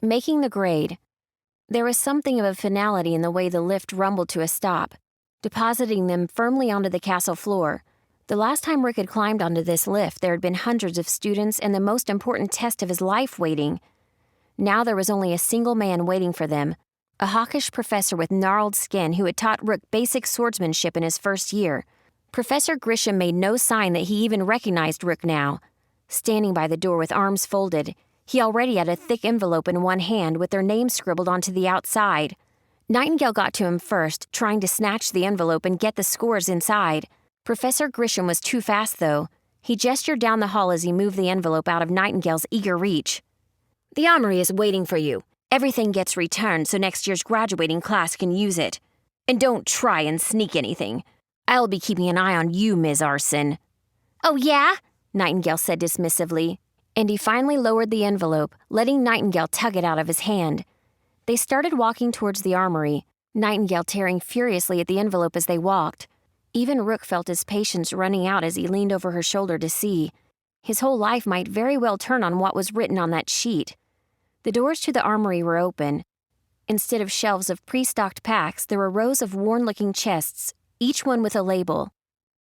Making the grade. There was something of a finality in the way the lift rumbled to a stop, depositing them firmly onto the castle floor. The last time Rick had climbed onto this lift, there had been hundreds of students and the most important test of his life waiting. Now there was only a single man waiting for them, a hawkish professor with gnarled skin who had taught Rook basic swordsmanship in his first year. Professor Grisham made no sign that he even recognized Rook now. Standing by the door with arms folded, he already had a thick envelope in one hand with their names scribbled onto the outside. Nightingale got to him first, trying to snatch the envelope and get the scores inside. Professor Grisham was too fast, though. He gestured down the hall as he moved the envelope out of Nightingale's eager reach. "The armory is waiting for you. Everything gets returned so next year's graduating class can use it. And don't try and sneak anything. I'll be keeping an eye on you, Ms. Arson." "Oh, yeah?" Nightingale said dismissively, and he finally lowered the envelope, letting Nightingale tug it out of his hand. They started walking towards the armory, Nightingale tearing furiously at the envelope as they walked. Even Rook felt his patience running out as he leaned over her shoulder to see. His whole life might very well turn on what was written on that sheet. The doors to the armory were open. Instead of shelves of pre-stocked packs, there were rows of worn-looking chests, each one with a label.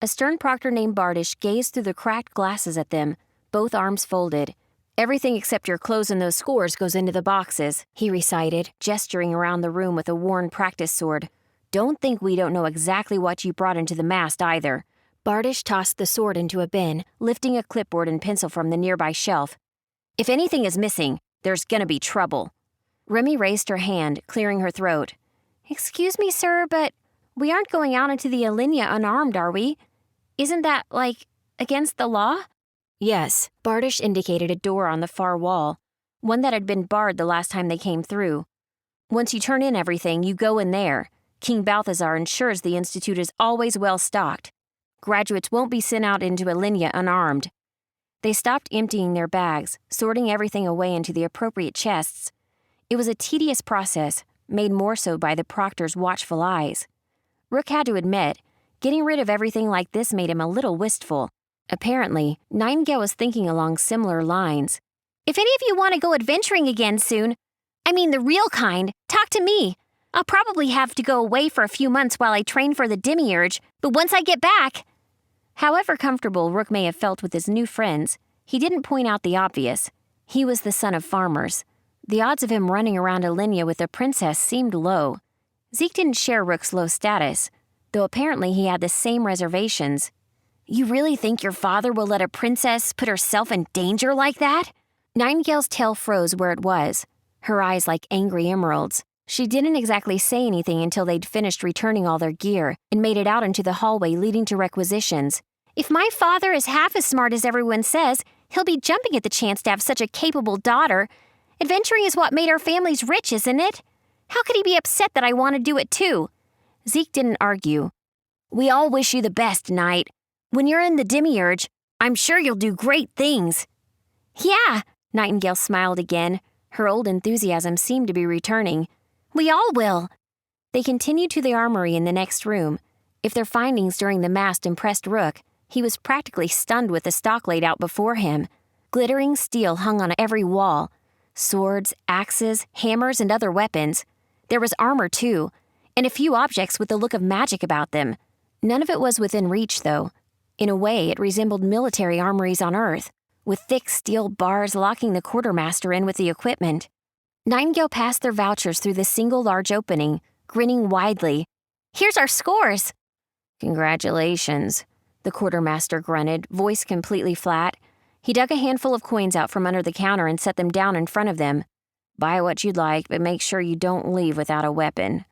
A stern proctor named Bardish gazed through the cracked glasses at them, both arms folded. "Everything except your clothes and those scores goes into the boxes," he recited, gesturing around the room with a worn practice sword. "Don't think we don't know exactly what you brought into the mast, either." Bardish tossed the sword into a bin, lifting a clipboard and pencil from the nearby shelf. "If anything is missing, there's gonna be trouble." Remy raised her hand, clearing her throat. "Excuse me, sir, but we aren't going out into the Alinea unarmed, are we? Isn't that, against the law?" "Yes." Bardish indicated a door on the far wall, one that had been barred the last time they came through. "Once you turn in everything, you go in there. King Balthazar ensures the Institute is always well stocked. Graduates won't be sent out into Alinea unarmed." They stopped emptying their bags, sorting everything away into the appropriate chests. It was a tedious process, made more so by the proctor's watchful eyes. Rook had to admit, getting rid of everything like this made him a little wistful. Apparently, Nightingale was thinking along similar lines. "If any of you want to go adventuring again soon, I mean the real kind, talk to me. I'll probably have to go away for a few months while I train for the Demiurge, but once I get back—" However comfortable Rook may have felt with his new friends, he didn't point out the obvious. He was the son of farmers. The odds of him running around Alinea with a princess seemed low. Zeke didn't share Rook's low status, though apparently he had the same reservations. "You really think your father will let a princess put herself in danger like that?" Nightingale's tail froze where it was, her eyes like angry emeralds. She didn't exactly say anything until they'd finished returning all their gear and made it out into the hallway leading to requisitions. "If my father is half as smart as everyone says, he'll be jumping at the chance to have such a capable daughter. Adventuring is what made our families rich, isn't it? How could he be upset that I want to do it too?" Zeke didn't argue. "We all wish you the best, Knight. When you're in the Demiurge, I'm sure you'll do great things." "Yeah," Nightingale smiled again. Her old enthusiasm seemed to be returning. "We all will." They continued to the armory in the next room. If their findings during the mast impressed Rook, he was practically stunned with the stock laid out before him. Glittering steel hung on every wall. Swords, axes, hammers, and other weapons. There was armor, too, and a few objects with the look of magic about them. None of it was within reach, though. In a way, it resembled military armories on Earth, with thick steel bars locking the quartermaster in with the equipment. Nightingale passed their vouchers through the single large opening, grinning widely. "Here's our scores." "Congratulations," the quartermaster grunted, voice completely flat. He dug a handful of coins out from under the counter and set them down in front of them. "Buy what you'd like, but make sure you don't leave without a weapon."